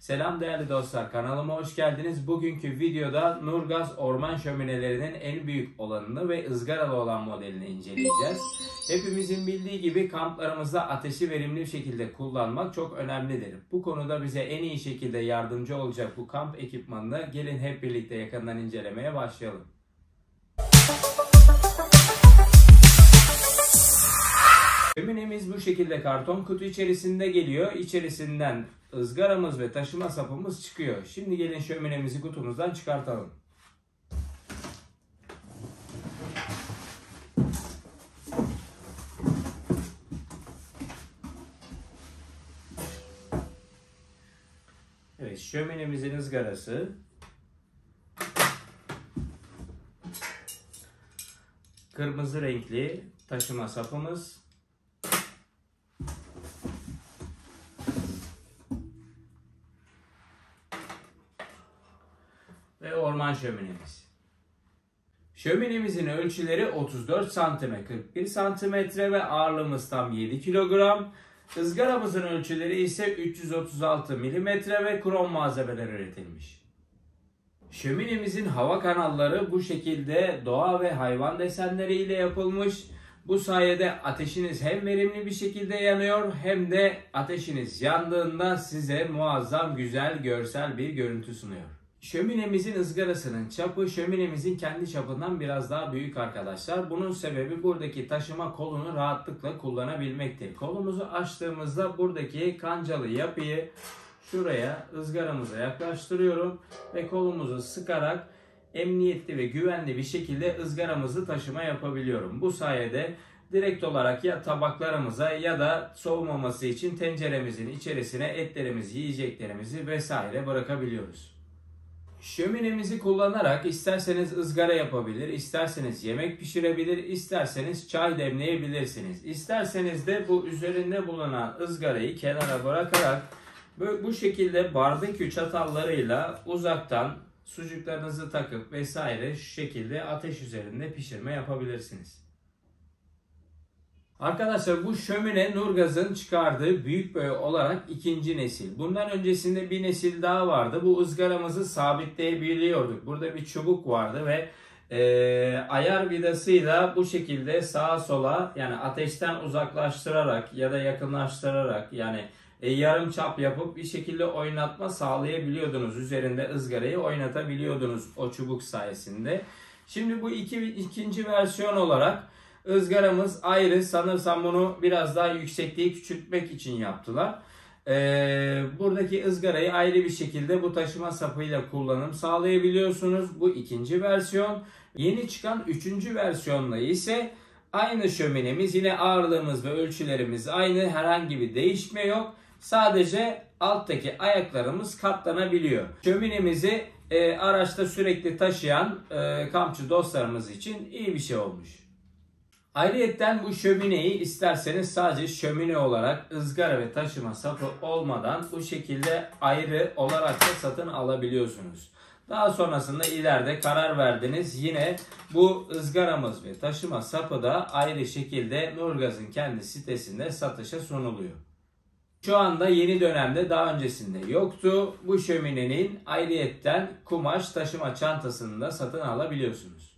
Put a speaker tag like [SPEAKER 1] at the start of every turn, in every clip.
[SPEAKER 1] Selam değerli dostlar, kanalıma hoş geldiniz. Bugünkü videoda Nurgaz orman şöminelerinin en büyük olanını ve ızgaralı olan modelini inceleyeceğiz. Hepimizin bildiği gibi kamplarımızda ateşi verimli bir şekilde kullanmak çok önemlidir. Bu konuda bize en iyi şekilde yardımcı olacak bu kamp ekipmanını gelin hep birlikte yakından incelemeye başlayalım. Şöminemiz bu şekilde karton kutu içerisinde geliyor. İçerisinden ızgaramız ve taşıma sapımız çıkıyor. Şimdi gelin şöminemizi kutumuzdan çıkartalım. Evet, şöminemizin ızgarası. Kırmızı renkli taşıma sapımız. Ve orman şöminemiz. Şöminemizin ölçüleri 34 cm, 41 cm ve ağırlığımız tam 7 kilogram. Izgaramızın ölçüleri ise 336 mm ve krom malzemeler üretilmiş. Şöminemizin hava kanalları bu şekilde doğa ve hayvan desenleriyle yapılmış. Bu sayede ateşiniz hem verimli bir şekilde yanıyor hem de ateşiniz yandığında size muazzam güzel görsel bir görüntü sunuyor. Şöminemizin ızgarasının çapı şöminemizin kendi çapından biraz daha büyük arkadaşlar. Bunun sebebi buradaki taşıma kolunu rahatlıkla kullanabilmektir. Kolumuzu açtığımızda buradaki kancalı yapıyı şuraya ızgaramıza yaklaştırıyorum ve kolumuzu sıkarak emniyetli ve güvenli bir şekilde ızgaramızı taşıma yapabiliyorum. Bu sayede direkt olarak ya tabaklarımıza ya da soğumaması için tenceremizin içerisine etlerimizi, yiyeceklerimizi vesaire bırakabiliyoruz. Şöminemizi kullanarak isterseniz ızgara yapabilir, isterseniz yemek pişirebilir, isterseniz çay demleyebilirsiniz. İsterseniz de bu üzerinde bulunan ızgarayı kenara bırakarak bu şekilde barbekü çatallarıyla uzaktan sucuklarınızı takıp vesaire şu şekilde ateş üzerinde pişirme yapabilirsiniz. Arkadaşlar bu şömine Nurgaz'ın çıkardığı büyük boy olarak ikinci nesil. Bundan öncesinde bir nesil daha vardı. Bu ızgaramızı sabitleyebiliyorduk. Burada bir çubuk vardı ve ayar vidasıyla bu şekilde sağa sola yani ateşten uzaklaştırarak ya da yakınlaştırarak yani yarım çap yapıp bir şekilde oynatma sağlayabiliyordunuz. Üzerinde ızgarayı oynatabiliyordunuz o çubuk sayesinde. Şimdi bu ikinci versiyon olarak ızgaramız ayrı. Sanırsam bunu biraz daha yüksekliği küçültmek için yaptılar. Buradaki ızgarayı ayrı bir şekilde bu taşıma sapıyla kullanım sağlayabiliyorsunuz. Bu ikinci versiyon. Yeni çıkan üçüncü versiyonla ise aynı şöminemiz, yine ağırlığımız ve ölçülerimiz aynı. Herhangi bir değişme yok. Sadece alttaki ayaklarımız katlanabiliyor. Şöminemizi araçta sürekli taşıyan kampçı dostlarımız için iyi bir şey olmuş. Ayrıyeten bu şömineyi isterseniz sadece şömine olarak ızgara ve taşıma sapı olmadan bu şekilde ayrı olarak da satın alabiliyorsunuz. Daha sonrasında ileride karar verdiniz, yine bu ızgaramız ve taşıma sapı da ayrı şekilde Nurgaz'ın kendi sitesinde satışa sunuluyor. Şu anda yeni dönemde daha öncesinde yoktu. Bu şöminenin ayrıyetten kumaş taşıma çantasını da satın alabiliyorsunuz.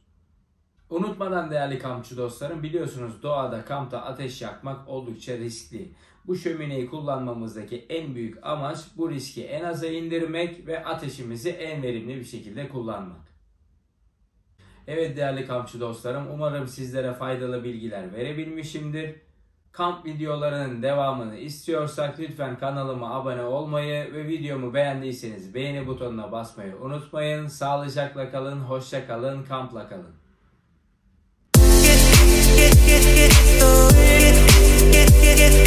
[SPEAKER 1] Unutmadan değerli kampçı dostlarım, biliyorsunuz doğada kampta ateş yakmak oldukça riskli. Bu şömineyi kullanmamızdaki en büyük amaç bu riski en aza indirmek ve ateşimizi en verimli bir şekilde kullanmak. Evet değerli kampçı dostlarım, umarım sizlere faydalı bilgiler verebilmişimdir. Kamp videolarının devamını istiyorsak lütfen kanalıma abone olmayı ve videomu beğendiyseniz beğeni butonuna basmayı unutmayın. Sağlıcakla kalın, hoşça kalın, kampla kalın.
[SPEAKER 2] Get